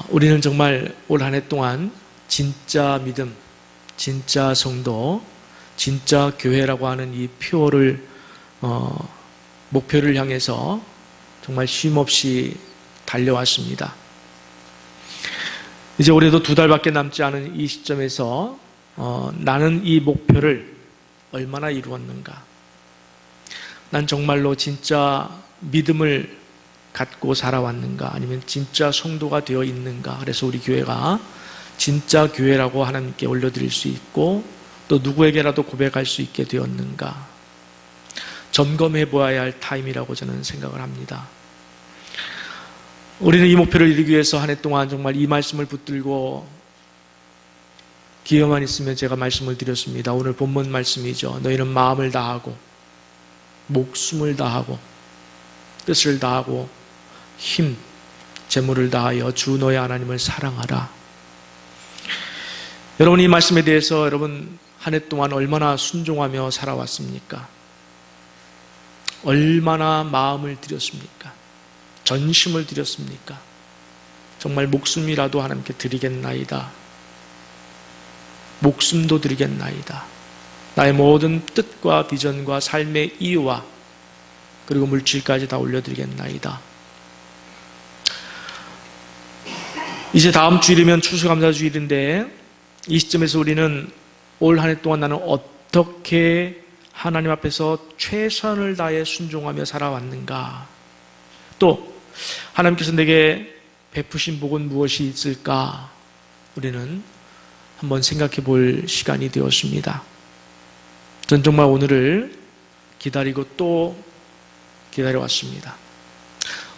우리는 정말 올 한 해 동안 진짜 믿음, 진짜 성도, 진짜 교회라고 하는 이 목표를 향해서 정말 쉼없이 달려왔습니다. 이제 올해도 2달밖에 남지 않은 이 시점에서 나는 이 목표를 얼마나 이루었는가? 난 정말로 진짜 믿음을 갖고 살아왔는가? 아니면 진짜 성도가 되어 있는가? 그래서 우리 교회가 진짜 교회라고 하나님께 올려드릴 수 있고 또 누구에게라도 고백할 수 있게 되었는가? 점검해 보아야 할 타임이라고 저는 생각을 합니다. 우리는 이 목표를 이루기 위해서 한 해 동안 정말 이 말씀을 붙들고 기회만 있으면 제가 말씀을 드렸습니다. 오늘 본문 말씀이죠. 너희는 마음을 다하고 목숨을 다하고 뜻을 다하고 힘, 재물을 다하여 주 너의 하나님을 사랑하라. 여러분, 이 말씀에 대해서 여러분 한 해 동안 얼마나 순종하며 살아왔습니까? 얼마나 마음을 들였습니까? 전심을 드렸습니까? 정말 목숨이라도 하나님께 드리겠나이다. 목숨도 드리겠나이다. 나의 모든 뜻과 비전과 삶의 이유와 그리고 물질까지 다 올려드리겠나이다. 이제 다음 주일이면 추수감사주일인데 이 시점에서 우리는 올 한 해 동안 나는 어떻게 하나님 앞에서 최선을 다해 순종하며 살아왔는가? 또 하나님께서 내게 베푸신 복은 무엇이 있을까? 우리는 한번 생각해 볼 시간이 되었습니다. 전 정말 오늘을 기다리고 또 기다려왔습니다.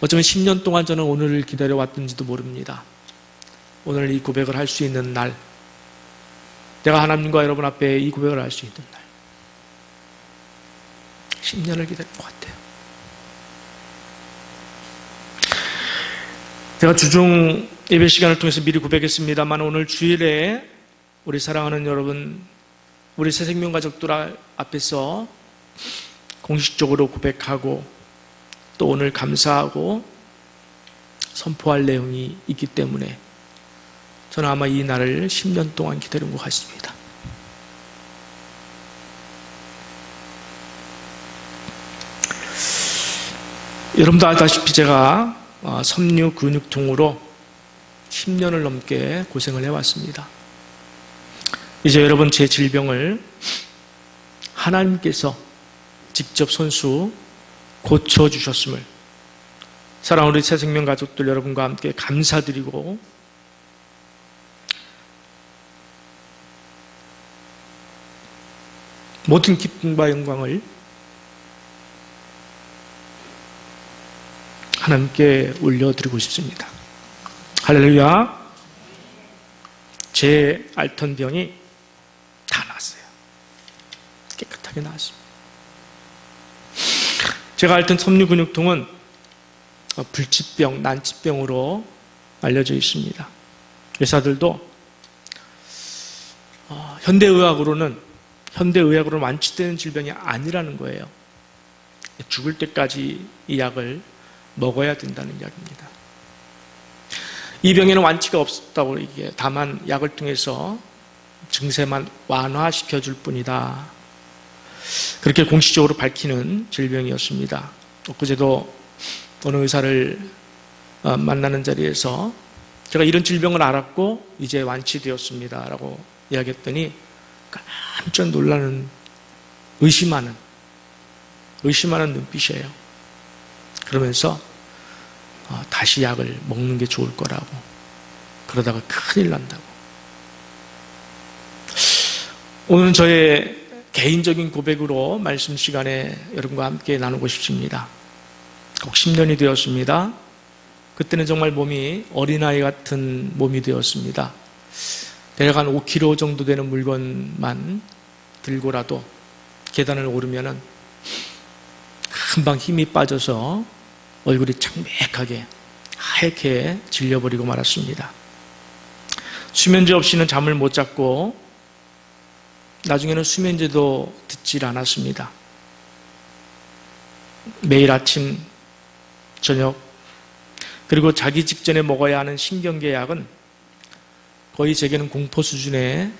어쩌면 10년 동안 저는 오늘을 기다려왔던지도 모릅니다. 오늘 이 고백을 할 수 있는 날, 내가 하나님과 여러분 앞에 이 고백을 할 수 있는 날, 10년을 기다린 것 같아요. 제가 주중 예배 시간을 통해서 미리 고백했습니다만 오늘 주일에 우리 사랑하는 여러분, 우리 새생명 가족들 앞에서 공식적으로 고백하고 또 오늘 감사하고 선포할 내용이 있기 때문에 저는 아마 이 날을 10년 동안 기다린 것 같습니다. 여러분도 아다시피 제가 섬유 근육통으로 10년을 넘게 고생을 해왔습니다. 이제 여러분 제 질병을 하나님께서 직접 손수 고쳐주셨음을 사랑하는 우리 새생명 가족들 여러분과 함께 감사드리고 모든 기쁨과 영광을 하나님께 올려드리고 싶습니다. 할렐루야. 제 앓던 병이 다 나았어요. 깨끗하게 나았습니다. 제가 앓던 섬유근육통은 불치병, 난치병으로 알려져 있습니다. 의사들도 현대의학으로는 완치되는 질병이 아니라는 거예요. 죽을 때까지 이 약을 먹어야 된다는 이야기입니다. 이 병에는 완치가 없다고 얘기해요. 다만 약을 통해서 증세만 완화시켜 줄 뿐이다. 그렇게 공식적으로 밝히는 질병이었습니다. 엊그제도 어느 의사를 만나는 자리에서 제가 이런 질병을 알았고 이제 완치되었습니다 라고 이야기했더니 깜짝 놀라는 의심하는 눈빛이에요. 그러면서 다시 약을 먹는 게 좋을 거라고, 그러다가 큰일 난다고. 오늘은 저의 개인적인 고백으로 말씀 시간에 여러분과 함께 나누고 싶습니다. 꼭 10년이 되었습니다. 그때는 정말 몸이 어린아이 같은 몸이 되었습니다. 대략 한 5kg 정도 되는 물건만 들고라도 계단을 오르면은 금방 힘이 빠져서 얼굴이 창백하게 하얗게 질려버리고 말았습니다. 수면제 없이는 잠을 못 잤고 나중에는 수면제도 듣질 않았습니다. 매일 아침 저녁 그리고 자기 직전에 먹어야 하는 신경계 약은 거의 제게는 공포 수준의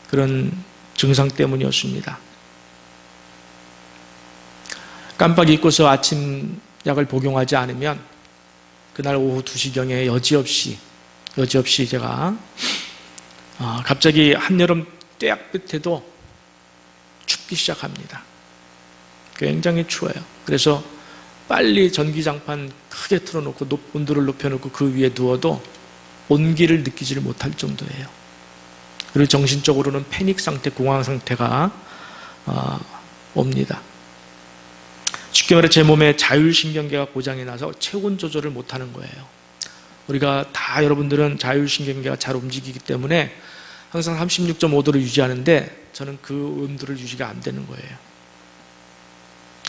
그런 증상 때문이었습니다. 깜빡 잊고서 아침 약을 복용하지 않으면 그날 오후 2시경에 여지없이 제가 갑자기 한여름 떼약볕에도 춥기 시작합니다. 굉장히 추워요. 그래서 빨리 전기장판 크게 틀어놓고 온도를 높여놓고 그 위에 누워도 온기를 느끼지를 못할 정도예요. 그리고 정신적으로는 패닉 상태, 공황 상태가 옵니다. 쉽게 말해 제 몸에 자율신경계가 고장이 나서 체온 조절을 못하는 거예요. 우리가 다 여러분들은 자율신경계가 잘 움직이기 때문에 항상 36.5도를 유지하는데 저는 그 온도를 유지가 안 되는 거예요.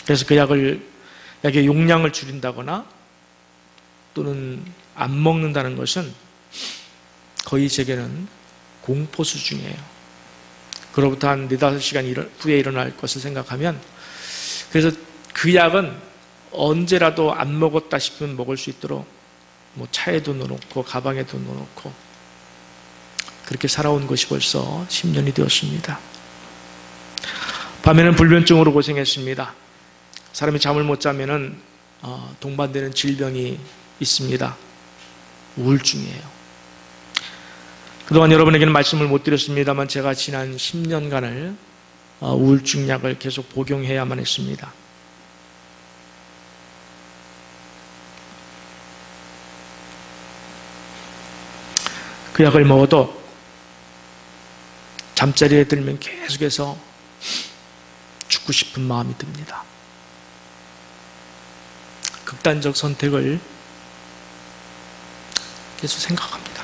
그래서 그 약의 용량을 줄인다거나 또는 안 먹는다는 것은 거의 제게는 공포 수준이에요. 그로부터 한 4-5시간 후에 일어날 것을 생각하면, 그래서 그 약은 언제라도 안 먹었다 싶으면 먹을 수 있도록 차에도 넣어놓고 가방에도 넣어놓고 그렇게 살아온 것이 벌써 10년이 되었습니다. 밤에는 불면증으로 고생했습니다. 사람이 잠을 못 자면은 동반되는 질병이 있습니다. 우울증이에요. 그동안 여러분에게는 말씀을 못 드렸습니다만 제가 지난 10년간을 우울증 약을 계속 복용해야만 했습니다. 그 약을 먹어도 잠자리에 들면 계속해서 죽고 싶은 마음이 듭니다. 극단적 선택을 계속 생각합니다.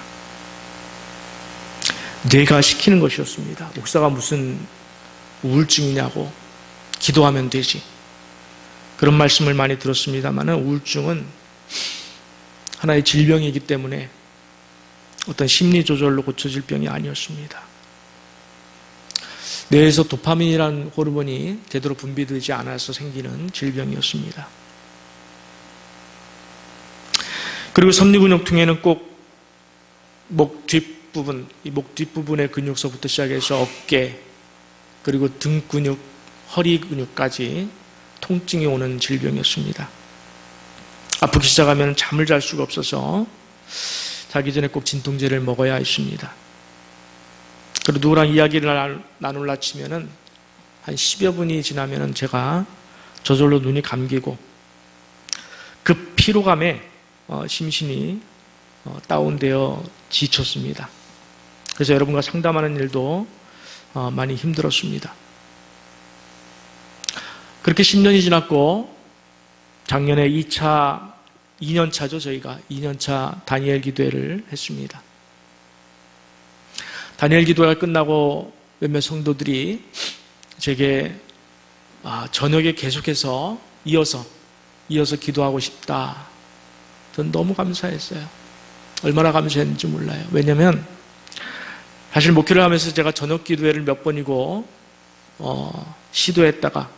뇌가 시키는 것이었습니다. 목사가 무슨 우울증이냐고, 기도하면 되지. 그런 말씀을 많이 들었습니다만 우울증은 하나의 질병이기 때문에 어떤 심리 조절로 고쳐질 병이 아니었습니다. 뇌에서 도파민이라는 호르몬이 제대로 분비되지 않아서 생기는 질병이었습니다. 그리고 섭리근육통에는 꼭 목 뒷부분, 이 목 뒷부분의 근육서부터 시작해서 어깨, 그리고 등 근육, 허리 근육까지 통증이 오는 질병이었습니다. 아프기 시작하면 잠을 잘 수가 없어서 자기 전에 꼭 진통제를 먹어야 했습니다. 그리고 누구랑 이야기를 나눌라 치면은 한 10여 분이 지나면은 제가 저절로 눈이 감기고 그 피로감에 심신이 다운되어 지쳤습니다. 그래서 여러분과 상담하는 일도 많이 힘들었습니다. 그렇게 10년이 지났고 작년에 2년차죠. 저희가 2년차 다니엘 기도회를 했습니다. 다니엘 기도회가 끝나고 몇몇 성도들이 제게 저녁에 계속해서 이어서 기도하고 싶다. 전 너무 감사했어요. 얼마나 감사했는지 몰라요. 왜냐하면 사실 목회를 하면서 제가 저녁 기도회를 몇 번이고 시도했다가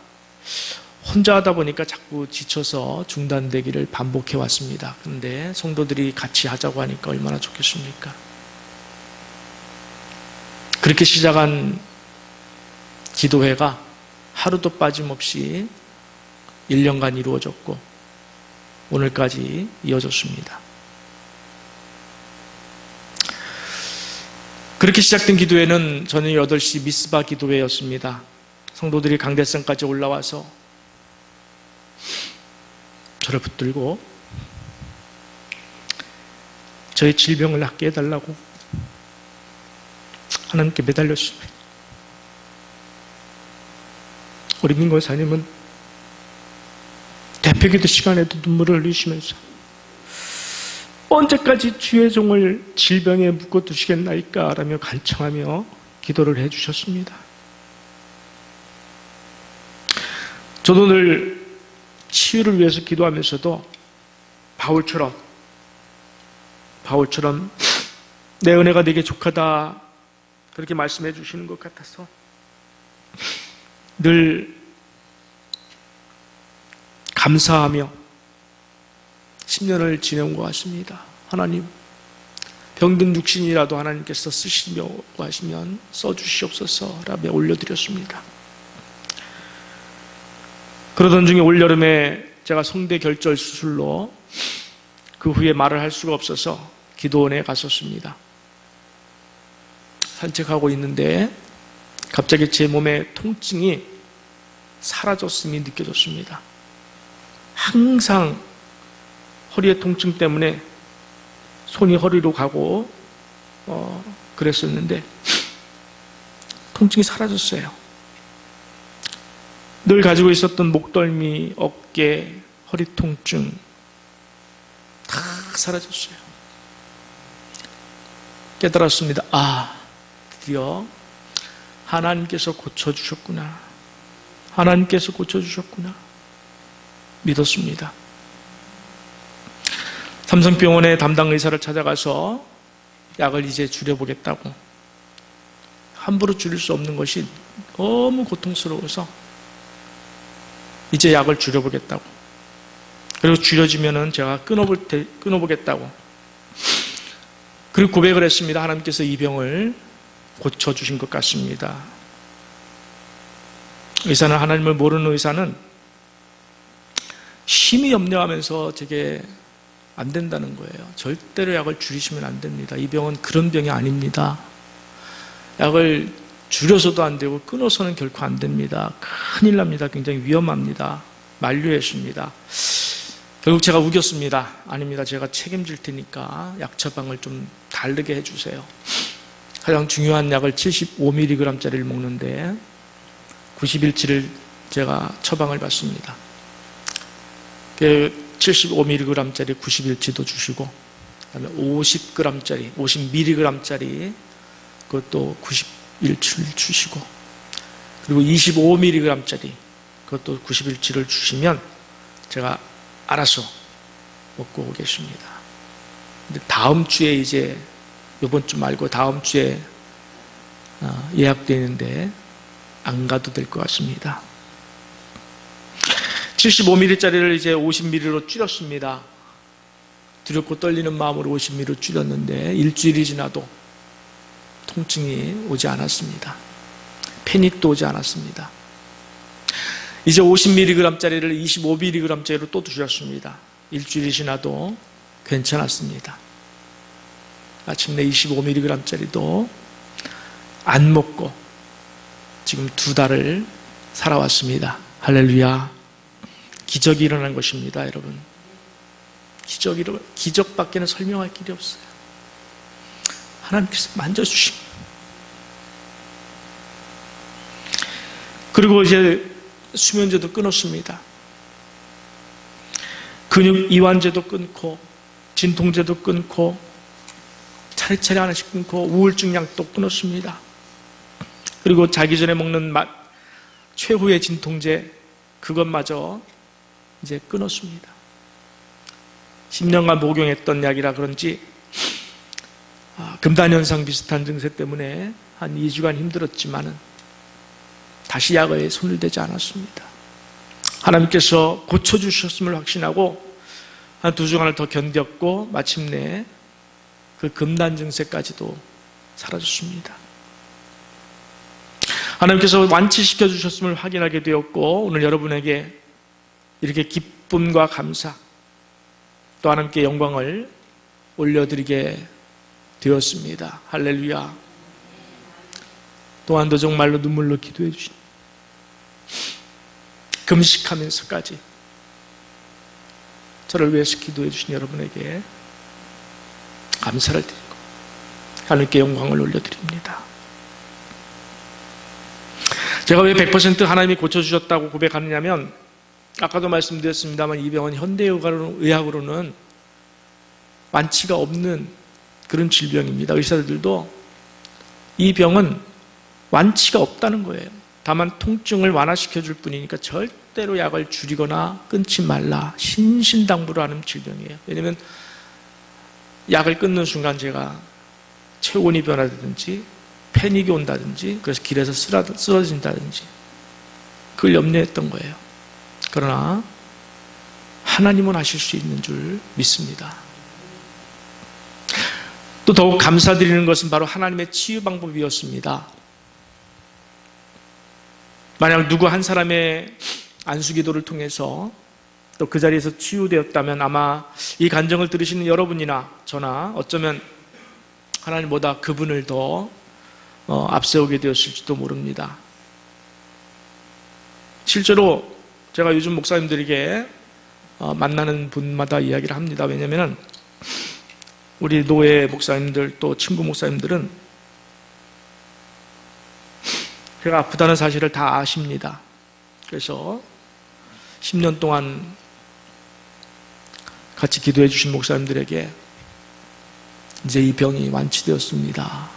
혼자 하다 보니까 자꾸 지쳐서 중단되기를 반복해 왔습니다. 그런데 성도들이 같이 하자고 하니까 얼마나 좋겠습니까? 그렇게 시작한 기도회가 하루도 빠짐없이 1년간 이루어졌고 오늘까지 이어졌습니다. 그렇게 시작된 기도회는 저녁 8시 미스바 기도회였습니다. 성도들이 강대상까지 올라와서 저를 붙들고 저의 질병을 낫게 해달라고 하나님께 매달렸습니다. 우리 민권사님은 대표기도 시간에도 눈물을 흘리시면서 언제까지 주의 종을 질병에 묶어두시겠나이까 라며 간청하며 기도를 해주셨습니다. 저도 늘 치유를 위해서 기도하면서도 바울처럼 내 은혜가 네게 족하다 그렇게 말씀해 주시는 것 같아서 늘 감사하며 10년을 지내온 것 같습니다. 하나님, 병든 육신이라도 하나님께서 쓰시려고 하시면 써주시옵소서라며 올려드렸습니다. 그러던 중에 올여름에 제가 성대 결절 수술로 그 후에 말을 할 수가 없어서 기도원에 갔었습니다. 산책하고 있는데 갑자기 제 몸의 통증이 사라졌음이 느껴졌습니다. 항상 허리의 통증 때문에 손이 허리로 가고 그랬었는데 통증이 사라졌어요. 늘 가지고 있었던 목덜미, 어깨, 허리 통증 다 사라졌어요. 깨달았습니다. 아, 드디어 하나님께서 고쳐주셨구나. 하나님께서 고쳐주셨구나. 믿었습니다. 삼성병원의 담당 의사를 찾아가서 약을 이제 줄여보겠다고. 함부로 줄일 수 없는 것이 너무 고통스러워서 이제 약을 줄여보겠다고. 그리고 줄여지면은 제가 끊어보겠다고. 그리고 고백을 했습니다. 하나님께서 이 병을 고쳐주신 것 같습니다. 의사는, 하나님을 모르는 의사는 심히 염려하면서 제게 안 된다는 거예요. 절대로 약을 줄이시면 안 됩니다. 이 병은 그런 병이 아닙니다. 약을 줄여서도 안 되고 끊어서는 결코 안 됩니다. 큰일 납니다. 굉장히 위험합니다. 만류했습니다. 결국 제가 우겼습니다. 아닙니다. 제가 책임질 테니까 약 처방을 좀 다르게 해주세요. 가장 중요한 약을 75mg짜리를 먹는데 90일치를 제가 처방을 받습니다. 75mg짜리 90일치도 주시고, 그다음에 50g짜리, 50mg짜리 그것도 90일치를 주시고, 그리고 25mg짜리 그것도 90일치를 주시면 제가 알아서 먹고 오겠습니다. 근데 다음 주에 이제 이번 주 말고 다음 주에 예약되어 있는데 안 가도 될 것 같습니다. 75ml짜리를 이제 50ml로 줄였습니다. 두렵고 떨리는 마음으로 50ml로 줄였는데 일주일이 지나도 통증이 오지 않았습니다. 패닉도 오지 않았습니다. 이제 50mg짜리를 25mg짜리로 또 줄였습니다. 일주일이 지나도 괜찮았습니다. 마침내 25mg짜리도 안 먹고 지금 2달을 살아왔습니다. 할렐루야. 기적이 일어난 것입니다, 여러분. 기적밖에는 설명할 길이 없어요. 하나님께서 만져주신. 그리고 이제 수면제도 끊었습니다. 근육 이완제도 끊고, 진통제도 끊고, 차례차례 하나씩 끊고, 우울증 약도 끊었습니다. 그리고 자기 전에 먹는 최후의 진통제, 그것마저 이제 끊었습니다. 10년간 복용했던 약이라 그런지 금단현상 비슷한 증세 때문에 한 2주간 힘들었지만은 다시 약에 손을 대지 않았습니다. 하나님께서 고쳐주셨음을 확신하고 한 2주간을 더 견뎠고 마침내 그 금단 증세까지도 사라졌습니다. 하나님께서 완치시켜 주셨음을 확인하게 되었고 오늘 여러분에게 이렇게 기쁨과 감사 또 하나님께 영광을 올려드리게 되었습니다. 할렐루야. 또한도 정말로 눈물로 기도해 주신 금식하면서까지 저를 위해서 기도해 주신 여러분에게 감사를 드리고 하나님께 영광을 올려드립니다. 제가 왜 100% 하나님이 고쳐주셨다고 고백하느냐면 아까도 말씀드렸습니다만 이 병은 현대의학으로는 완치가 없는 그런 질병입니다. 의사들도 이 병은 완치가 없다는 거예요. 다만 통증을 완화시켜줄 뿐이니까 절대로 약을 줄이거나 끊지 말라 신신당부를 하는 질병이에요. 왜냐하면 약을 끊는 순간 제가 체온이 변화되든지 패닉이 온다든지 그래서 길에서 쓰러진다든지 그걸 염려했던 거예요. 그러나 하나님은 하실 수 있는 줄 믿습니다. 또 더욱 감사드리는 것은 바로 하나님의 치유 방법이었습니다. 만약 누구 한 사람의 안수기도를 통해서 또 그 자리에서 치유되었다면 아마 이 간증을 들으시는 여러분이나 저나 어쩌면 하나님보다 그분을 더 앞세우게 되었을지도 모릅니다. 실제로 제가 요즘 목사님들에게 만나는 분마다 이야기를 합니다. 왜냐하면 우리 노예 목사님들 또 친구 목사님들은 제가 아프다는 사실을 다 아십니다. 그래서 10년 동안 같이 기도해 주신 목사님들에게 이제 이 병이 완치되었습니다.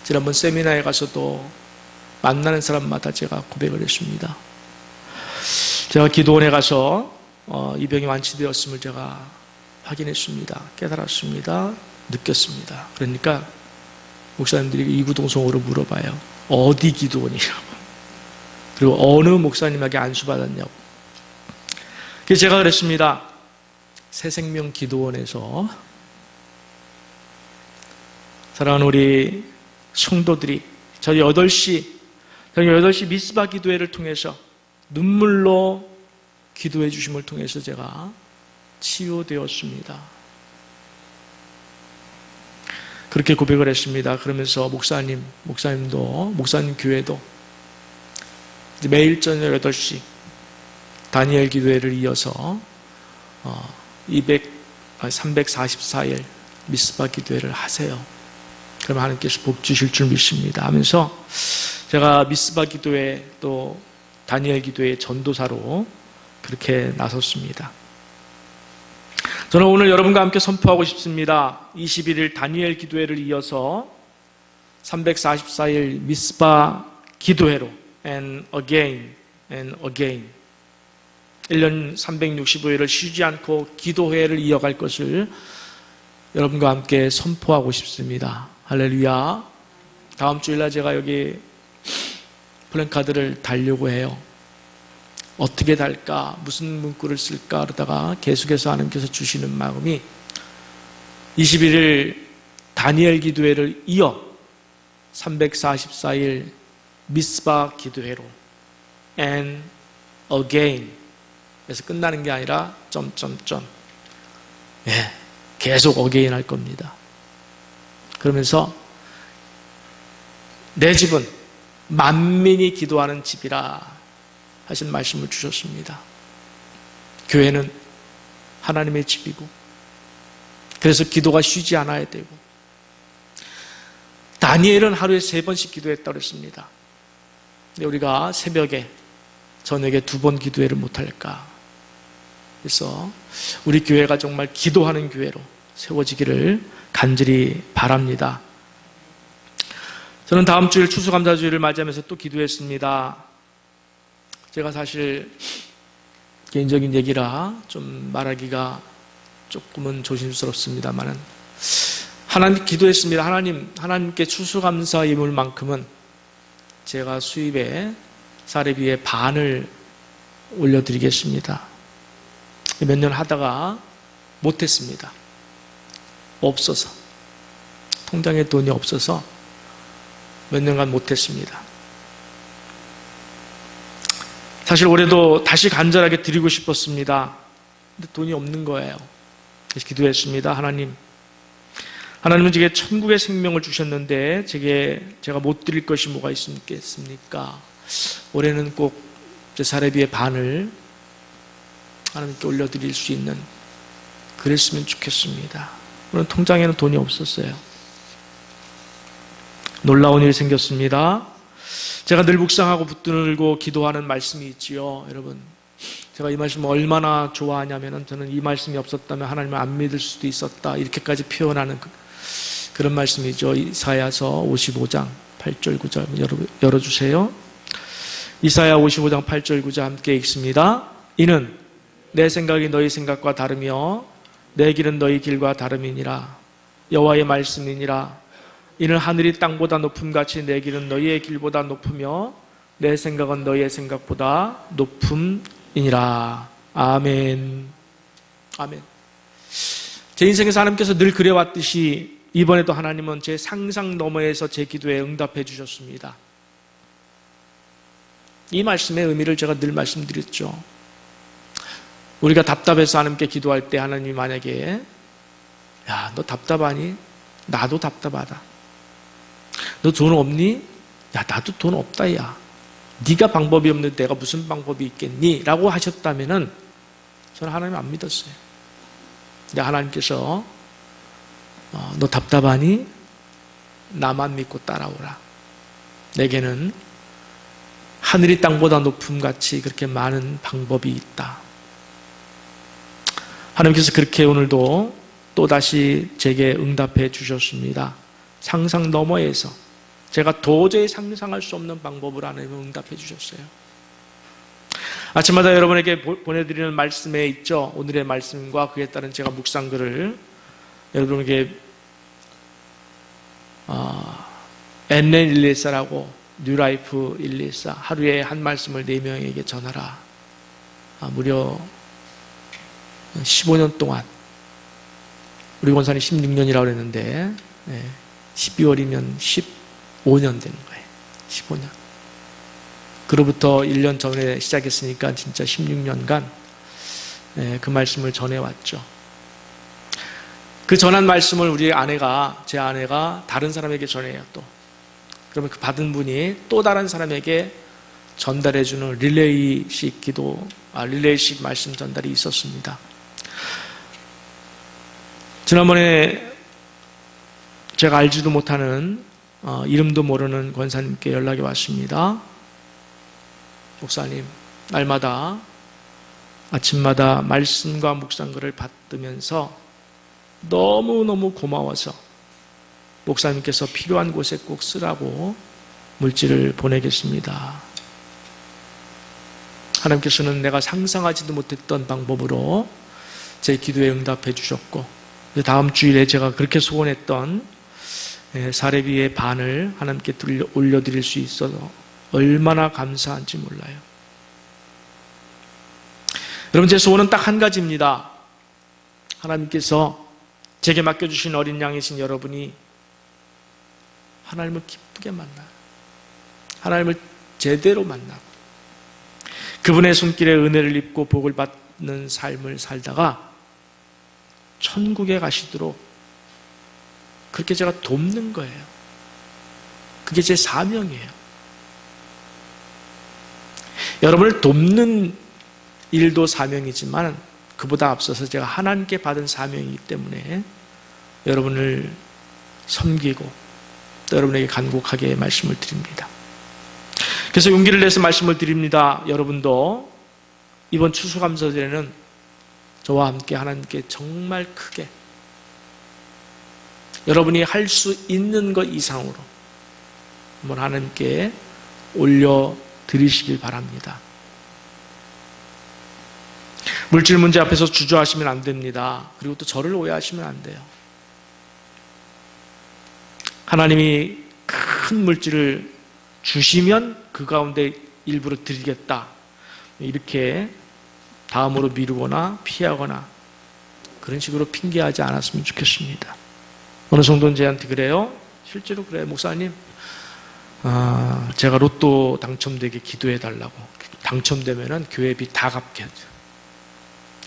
지난번 세미나에 가서도 만나는 사람마다 제가 고백을 했습니다. 제가 기도원에 가서 이 병이 완치되었음을 제가 확인했습니다. 깨달았습니다. 느꼈습니다. 그러니까 목사님들이 이구동성으로 물어봐요. 어디 기도원이냐고. 그리고 어느 목사님에게 안수받았냐고. 그래서 제가 그랬습니다. 새생명 기도원에서 사랑하는 우리 성도들이 저희 8시 미스바 기도회를 통해서 눈물로 기도해 주심을 통해서 제가 치유되었습니다. 그렇게 고백을 했습니다. 그러면서 목사님도 목사님 교회도 매일 저녁 8시 다니엘 기도회를 이어서 344일 미스바 기도회를 하세요. 그러면 하나님께서 복 주실 줄 믿습니다 하면서 제가 미스바 기도회 또 다니엘 기도회 전도사로 그렇게 나섰습니다. 저는 오늘 여러분과 함께 선포하고 싶습니다. 21일 다니엘 기도회를 이어서 344일 미스바 기도회로 and again 1년 365일을 쉬지 않고 기도회를 이어갈 것을 여러분과 함께 선포하고 싶습니다. 할렐루야. 다음 주일날 제가 여기 플랜카드를 달려고 해요. 어떻게 달까? 무슨 문구를 쓸까? 그러다가 계속해서 하나님께서 주시는 마음이 21일 다니엘 기도회를 이어 344일 미스바 기도회로 and again 그래서 끝나는 게 아니라 계속 again 할 겁니다. 그러면서 내 집은 만민이 기도하는 집이라 하신 말씀을 주셨습니다. 교회는 하나님의 집이고 그래서 기도가 쉬지 않아야 되고 다니엘은 하루에 3번씩 기도했다고 그랬습니다. 근데 우리가 새벽에 저녁에 2번 기도회를 못할까? 그래서 우리 교회가 정말 기도하는 교회로 세워지기를 간절히 바랍니다. 저는 다음 주일 추수감사주일을 맞이하면서 또 기도했습니다. 제가 사실 개인적인 얘기라 좀 말하기가 조금은 조심스럽습니다만은 하나님 기도했습니다. 하나님께 추수감사 예물만큼은 제가 수입의 사례비의 반을 올려드리겠습니다. 몇 년 하다가 못했습니다. 없어서 통장에 돈이 없어서 몇 년간 못했습니다. 사실 올해도 다시 간절하게 드리고 싶었습니다. 근데 돈이 없는 거예요. 그래서 기도했습니다. 하나님은 제게 천국의 생명을 주셨는데 제가 못 드릴 것이 뭐가 있겠습니까? 올해는 꼭 제 사례비의 반을 하나님께 올려드릴 수 있는 그랬으면 좋겠습니다. 오늘 통장에는 돈이 없었어요. 놀라운 일이 생겼습니다. 제가 늘 묵상하고 붙들고 기도하는 말씀이 있지요. 여러분, 제가 이 말씀을 얼마나 좋아하냐면 저는 이 말씀이 없었다면 하나님을 안 믿을 수도 있었다 이렇게까지 표현하는 그런 말씀이죠. 이사야서 55장 8절 9절 열어주세요. 이사야 55장 8절 9절 함께 읽습니다. 이는 내 생각이 너희 생각과 다르며 내 길은 너희 길과 다름이니라. 여호와의 말씀이니라. 이는 하늘이 땅보다 높음같이 내 길은 너희의 길보다 높으며 내 생각은 너희의 생각보다 높음이니라. 아멘. 아멘. 제 인생에서 하나님께서 늘 그래왔듯이 이번에도 하나님은 제 상상 너머에서 제 기도에 응답해 주셨습니다. 이 말씀의 의미를 제가 늘 말씀드렸죠. 우리가 답답해서 하나님께 기도할 때 하나님이 만약에 야, 너 답답하니? 나도 답답하다. 너 돈 없니? 야, 나도 돈 없다, 야. 네가 방법이 없는데 내가 무슨 방법이 있겠니? 라고 하셨다면은 저는 하나님 안 믿었어요. 근데 하나님께서 너 답답하니? 나만 믿고 따라오라. 내게는 하늘이 땅보다 높음같이 그렇게 많은 방법이 있다. 하나님께서 그렇게 오늘도 또다시 제게 응답해 주셨습니다. 상상 너머에서 제가 도저히 상상할 수 없는 방법으로 하나님은 응답해 주셨어요. 아침마다 여러분에게 보내드리는 말씀에 있죠. 오늘의 말씀과 그에 따른 제가 묵상글을 여러분에게 NN 114라고 뉴라이프 114 하루에 한 말씀을 4명에게 전하라. 무려 15년 동안 우리 권사님 16년이라고 그랬는데 12월이면 15년 되는 거예요. 15년. 그로부터 1년 전에 시작했으니까 진짜 16년간 그 말씀을 전해왔죠. 그 전한 말씀을 우리 아내가, 제 아내가 다른 사람에게 전해요. 또 그러면 그 받은 분이 또 다른 사람에게 전달해주는 릴레이식 기도, 릴레이식 말씀 전달이 있었습니다. 지난번에 제가 알지도 못하는 이름도 모르는 권사님께 연락이 왔습니다. 목사님, 날마다 아침마다 말씀과 묵상글을 받으면서 너무너무 고마워서 목사님께서 필요한 곳에 꼭 쓰라고 물질을 보내겠습니다. 하나님께서는 내가 상상하지도 못했던 방법으로 제 기도에 응답해 주셨고, 다음 주일에 제가 그렇게 소원했던 사례비의 반을 하나님께 올려드릴 수 있어서 얼마나 감사한지 몰라요. 여러분, 제 소원은 딱 한 가지입니다. 하나님께서 제게 맡겨주신 어린 양이신 여러분이 하나님을 기쁘게 만나요. 하나님을 제대로 만나고 그분의 손길에 은혜를 입고 복을 받는 삶을 살다가 천국에 가시도록 그렇게 제가 돕는 거예요. 그게 제 사명이에요. 여러분을 돕는 일도 사명이지만 그보다 앞서서 제가 하나님께 받은 사명이기 때문에 여러분을 섬기고 또 여러분에게 간곡하게 말씀을 드립니다. 그래서 용기를 내서 말씀을 드립니다. 여러분도 이번 추수감사절에는 저와 함께 하나님께 정말 크게 여러분이 할 수 있는 것 이상으로 한번 하나님께 올려드리시길 바랍니다. 물질 문제 앞에서 주저하시면 안 됩니다. 그리고 또 저를 오해하시면 안 돼요. 하나님이 큰 물질을 주시면 그 가운데 일부러 드리겠다, 이렇게 다음으로 미루거나 피하거나 그런 식으로 핑계하지 않았으면 좋겠습니다. 어느 성도는 저한테 그래요. 실제로 그래요. 목사님, 제가 로또 당첨되게 기도해달라고. 당첨되면 교회비 다 갚게 하죠.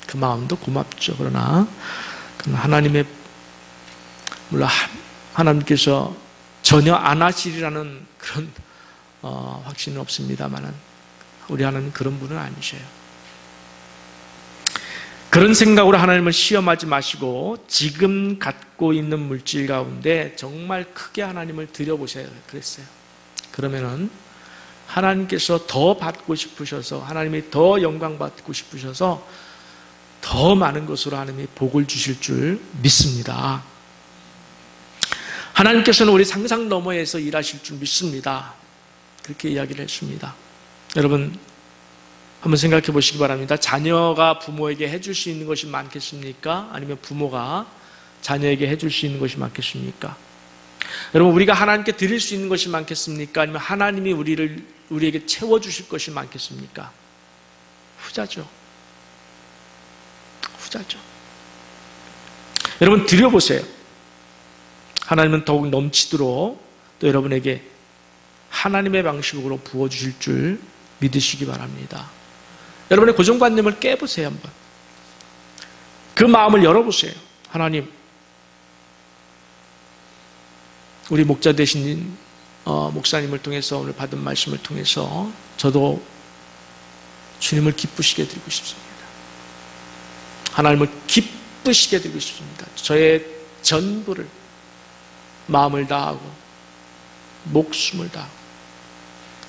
그 마음도 고맙죠. 그러나 하나님의, 물론 하나님께서 전혀 안 하시리라는 그런 확신은 없습니다만 우리 하나님은 그런 분은 아니셔요. 그런 생각으로 하나님을 시험하지 마시고 지금 갖고 있는 물질 가운데 정말 크게 하나님을 드려보셔야 그랬어요. 그러면은 하나님께서 더 받고 싶으셔서, 하나님이 더 영광 받고 싶으셔서 더 많은 것으로 하나님이 복을 주실 줄 믿습니다. 하나님께서는 우리 상상 너머에서 일하실 줄 믿습니다. 그렇게 이야기를 했습니다. 여러분, 한번 생각해 보시기 바랍니다. 자녀가 부모에게 해줄 수 있는 것이 많겠습니까? 아니면 부모가 자녀에게 해줄 수 있는 것이 많겠습니까? 여러분, 우리가 하나님께 드릴 수 있는 것이 많겠습니까? 아니면 하나님이 우리에게 채워주실 것이 많겠습니까? 후자죠. 후자죠. 여러분 드려보세요. 하나님은 더욱 넘치도록 또 여러분에게 하나님의 방식으로 부어주실 줄 믿으시기 바랍니다. 여러분의 고정관념을 깨보세요. 한번 그 마음을 열어보세요. 하나님, 우리 목자 되신 목사님을 통해서 오늘 받은 말씀을 통해서 저도 주님을 기쁘시게 드리고 싶습니다. 하나님을 기쁘시게 드리고 싶습니다. 저의 전부를, 마음을 다하고 목숨을 다하고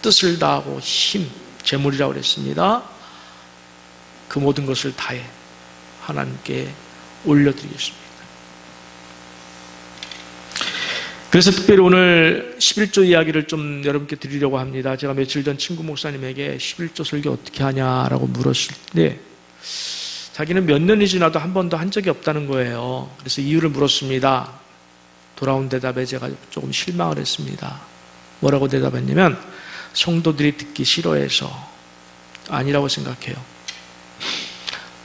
뜻을 다하고 힘, 재물이라고 그랬습니다. 그 모든 것을 다해 하나님께 올려드리겠습니다. 그래서 특별히 오늘 11조 이야기를 좀 여러분께 드리려고 합니다. 제가 며칠 전 친구 목사님에게 11조 설교 어떻게 하냐라고 물었을 때 자기는 몇 년이 지나도 한 번도 한 적이 없다는 거예요. 그래서 이유를 물었습니다. 돌아온 대답에 제가 조금 실망을 했습니다. 뭐라고 대답했냐면 성도들이 듣기 싫어해서. 아니라고 생각해요.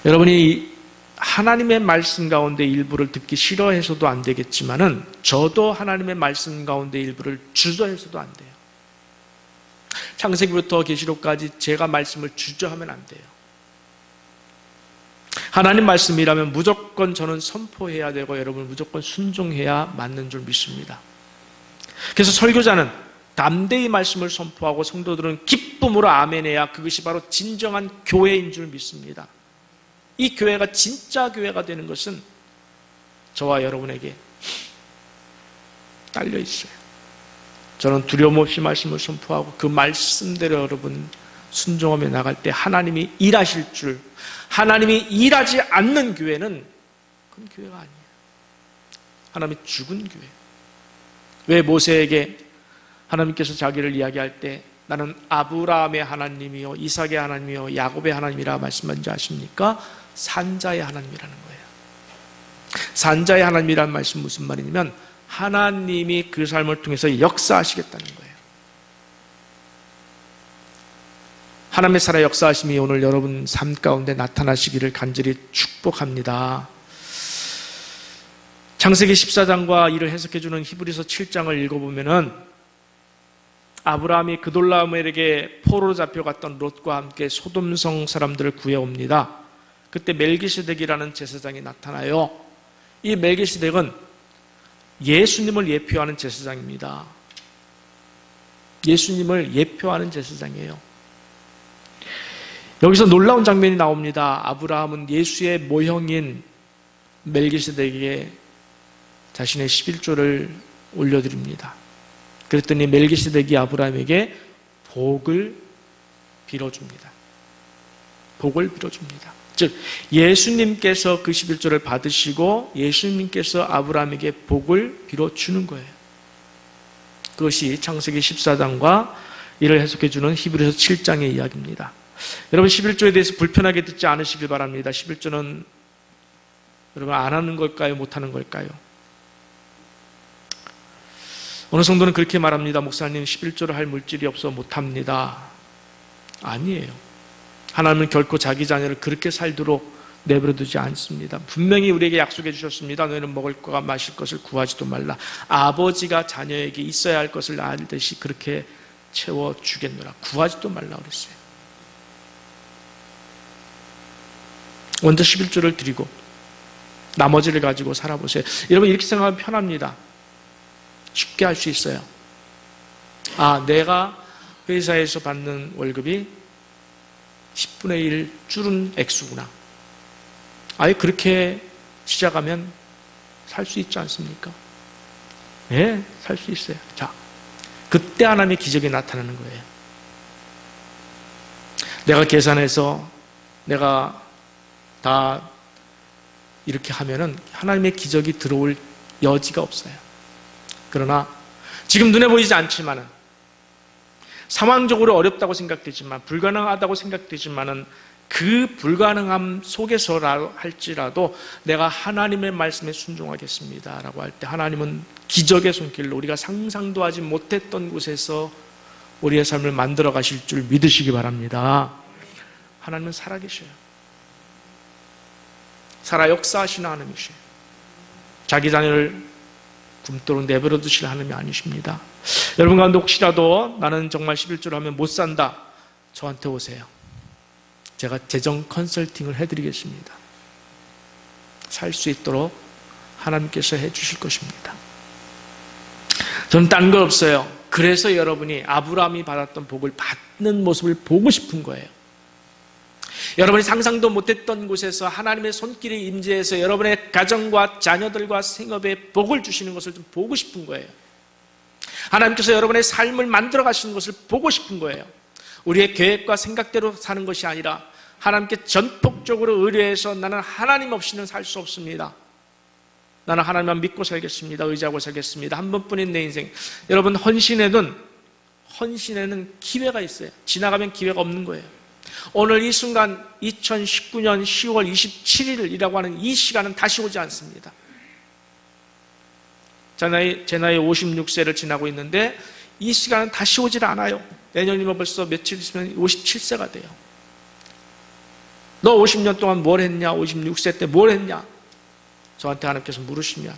여러분이 하나님의 말씀 가운데 일부를 듣기 싫어해서도 안 되겠지만은 저도 하나님의 말씀 가운데 일부를 주저해서도 안 돼요. 창세기부터 계시록까지 제가 말씀을 주저하면 안 돼요. 하나님 말씀이라면 무조건 저는 선포해야 되고 여러분 무조건 순종해야 맞는 줄 믿습니다. 그래서 설교자는 담대히 말씀을 선포하고 성도들은 기쁨으로 아멘해야 그것이 바로 진정한 교회인 줄 믿습니다. 이 교회가 진짜 교회가 되는 것은 저와 여러분에게 딸려 있어요. 저는 두려움 없이 말씀을 선포하고 그 말씀대로 여러분 순종하며 나갈 때 하나님이 일하실 줄, 하나님이 일하지 않는 교회는 그건 교회가 아니에요. 하나님이 죽은 교회. 왜 모세에게 하나님께서 자기를 이야기할 때 나는 아브라함의 하나님이요 이삭의 하나님이요 야곱의 하나님이라 말씀하는지 아십니까? 산자의 하나님이라는 거예요. 산자의 하나님이라는 말씀 무슨 말이냐면 하나님이 그 삶을 통해서 역사하시겠다는 거예요. 하나님의 살아 역사하심이 오늘 여러분 삶 가운데 나타나시기를 간절히 축복합니다. 창세기 14장과 이를 해석해주는 히브리서 7장을 읽어보면은 아브라함이 그돌라오멜에게 포로로 잡혀갔던 롯과 함께 소돔성 사람들을 구해옵니다. 그때 멜기세덱이라는 제사장이 나타나요. 이 멜기세덱은 예수님을 예표하는 제사장입니다. 예수님을 예표하는 제사장이에요. 여기서 놀라운 장면이 나옵니다. 아브라함은 예수의 모형인 멜기세덱에게 자신의 11조를 올려드립니다. 그랬더니 멜기세덱이 아브라함에게 복을 빌어줍니다. 복을 빌어줍니다. 즉 예수님께서 그 11조를 받으시고 예수님께서 아브라함에게 복을 빌어주는 거예요. 그것이 창세기 14장과 이를 해석해주는 히브리서 7장의 이야기입니다. 여러분 11조에 대해서 불편하게 듣지 않으시길 바랍니다. 11조는 여러분 안 하는 걸까요? 못 하는 걸까요? 어느 성도는 그렇게 말합니다. 목사님 11조를 할 물질이 없어 못합니다. 아니에요. 하나님은 결코 자기 자녀를 그렇게 살도록 내버려두지 않습니다. 분명히 우리에게 약속해 주셨습니다. 너희는 먹을 것과 마실 것을 구하지도 말라. 아버지가 자녀에게 있어야 할 것을 알듯이 그렇게 채워주겠노라. 구하지도 말라 그랬어요. 먼저 11조를 드리고 나머지를 가지고 살아보세요. 여러분 이렇게 생각하면 편합니다. 쉽게 할 수 있어요. 아, 내가 회사에서 받는 월급이 10분의 1 줄은 액수구나. 아예 그렇게 시작하면 살 수 있지 않습니까? 예, 살 수 있어요. 자, 그때 하나님의 기적이 나타나는 거예요. 내가 계산해서 내가 다 이렇게 하면은 하나님의 기적이 들어올 여지가 없어요. 그러나 지금 눈에 보이지 않지만은 상황적으로 어렵다고 생각되지만 불가능하다고 생각되지만은 그 불가능함 속에서라 할지라도 내가 하나님의 말씀에 순종하겠습니다 라고 할 때 하나님은 기적의 손길로 우리가 상상도 하지 못했던 곳에서 우리의 삶을 만들어 가실 줄 믿으시기 바랍니다. 하나님은 살아계셔요. 살아 역사하시는 하나님이셔요. 자기 자녀를 굶도록 내버려 두실 하나님이 아니십니다. 여러분 가운데 혹시라도 나는 정말 11조를 하면 못 산다, 저한테 오세요. 제가 재정 컨설팅을 해드리겠습니다. 살 수 있도록 하나님께서 해주실 것입니다. 저는 딴 거 없어요. 그래서 여러분이 아브라함이 받았던 복을 받는 모습을 보고 싶은 거예요. 여러분이 상상도 못했던 곳에서 하나님의 손길이 임재해서 여러분의 가정과 자녀들과 생업에 복을 주시는 것을 좀 보고 싶은 거예요. 하나님께서 여러분의 삶을 만들어 가시는 것을 보고 싶은 거예요. 우리의 계획과 생각대로 사는 것이 아니라 하나님께 전폭적으로 의뢰해서 나는 하나님 없이는 살 수 없습니다. 나는 하나님만 믿고 살겠습니다. 의지하고 살겠습니다. 한 번뿐인 내 인생. 여러분, 헌신에는 기회가 있어요. 지나가면 기회가 없는 거예요. 오늘 이 순간 2019년 10월 27일이라고 하는 이 시간은 다시 오지 않습니다. 제 나이 56세를 지나고 있는데 이 시간은 다시 오질 않아요. 내년이면 벌써 며칠 있으면 57세가 돼요. 너 50년 동안 뭘 했냐? 56세 때 뭘 했냐? 저한테 하나님께서 물으시면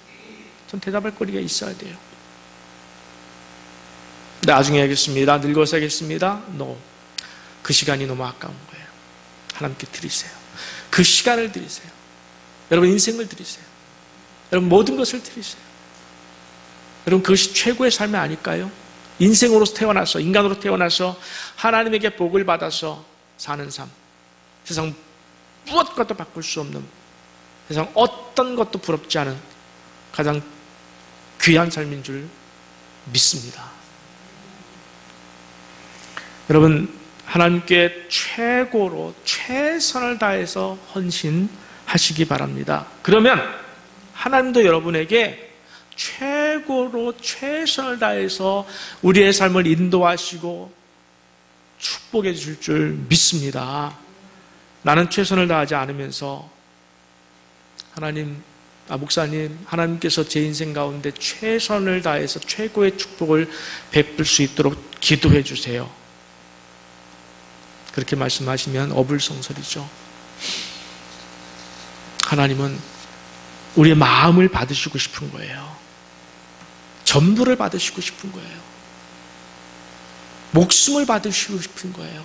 전 대답할 거리가 있어야 돼요. 나중에 하겠습니다. 늙어서 하겠습니다. No. 그 시간이 너무 아까운 거예요. 하나님께 드리세요. 그 시간을 드리세요. 여러분 인생을 드리세요. 여러분 모든 것을 드리세요. 여러분 그것이 최고의 삶이 아닐까요? 인생으로 태어나서, 인간으로 태어나서 하나님에게 복을 받아서 사는 삶. 세상 무엇과도 바꿀 수 없는, 세상 어떤 것도 부럽지 않은 가장 귀한 삶인 줄 믿습니다. 여러분, 하나님께 최고로 최선을 다해서 헌신하시기 바랍니다. 그러면 하나님도 여러분에게 최고로 최선을 다해서 우리의 삶을 인도하시고 축복해 주실 줄 믿습니다. 나는 최선을 다하지 않으면서 목사님, 하나님께서 제 인생 가운데 최선을 다해서 최고의 축복을 베풀 수 있도록 기도해 주세요. 그렇게 말씀하시면 어불성설이죠. 하나님은 우리의 마음을 받으시고 싶은 거예요. 전부를 받으시고 싶은 거예요. 목숨을 받으시고 싶은 거예요.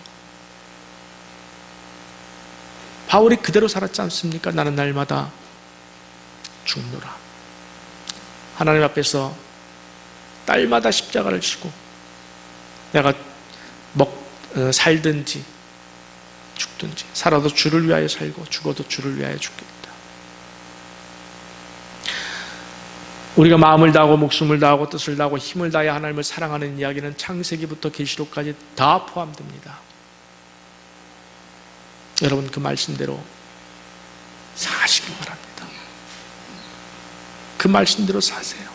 바울이 그대로 살았지 않습니까? 나는 날마다 죽노라. 하나님 앞에서 딸마다 십자가를 지고 내가 살든지 죽든지, 살아도 주를 위하여 살고 죽어도 주를 위하여 죽겠다. 우리가 마음을 다하고 목숨을 다하고 뜻을 다하고 힘을 다해 하나님을 사랑하는 이야기는 창세기부터 계시록까지 다 포함됩니다. 여러분 그 말씀대로 사시길 바랍니다. 그 말씀대로 사세요.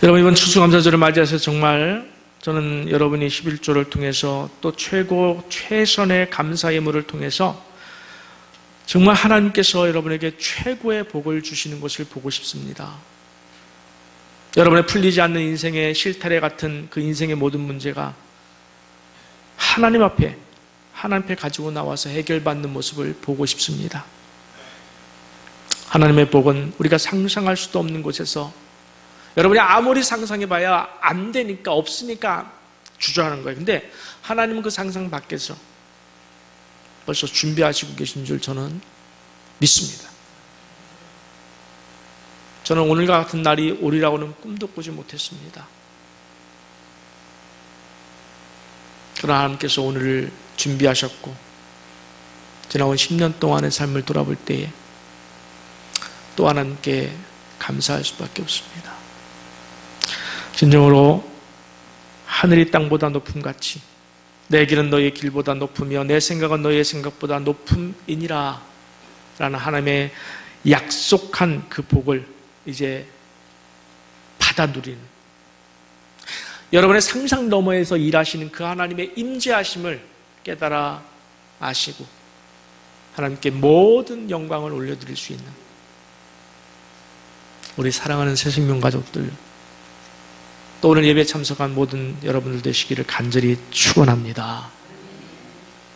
여러분 이번 추수감사절을 맞이해서 정말 저는 여러분이 11조를 통해서 또 최선의 감사 예물을 통해서 정말 하나님께서 여러분에게 최고의 복을 주시는 것을 보고 싶습니다. 여러분의 풀리지 않는 인생의 실타래 같은 그 인생의 모든 문제가 하나님 앞에 가지고 나와서 해결받는 모습을 보고 싶습니다. 하나님의 복은 우리가 상상할 수도 없는 곳에서, 여러분이 아무리 상상해봐야 안 되니까, 없으니까 주저하는 거예요. 근데 하나님은 그 상상 밖에서 벌써 준비하시고 계신 줄 저는 믿습니다. 저는 오늘과 같은 날이 오리라고는 꿈도 꾸지 못했습니다. 그러나 하나님께서 오늘을 준비하셨고 지나온 10년 동안의 삶을 돌아볼 때에 또 하나님께 감사할 수밖에 없습니다. 진정으로 하늘이 땅보다 높음같이 내 길은 너희의 길보다 높으며 내 생각은 너희의 생각보다 높음이니라 라는 하나님의 약속한 그 복을 이제 받아 누리는, 여러분의 상상 너머에서 일하시는 그 하나님의 임재하심을 깨달아 아시고 하나님께 모든 영광을 올려드릴 수 있는 우리 사랑하는 새생명 가족들, 또 오늘 예배에 참석한 모든 여러분들 되시기를 간절히 축원합니다.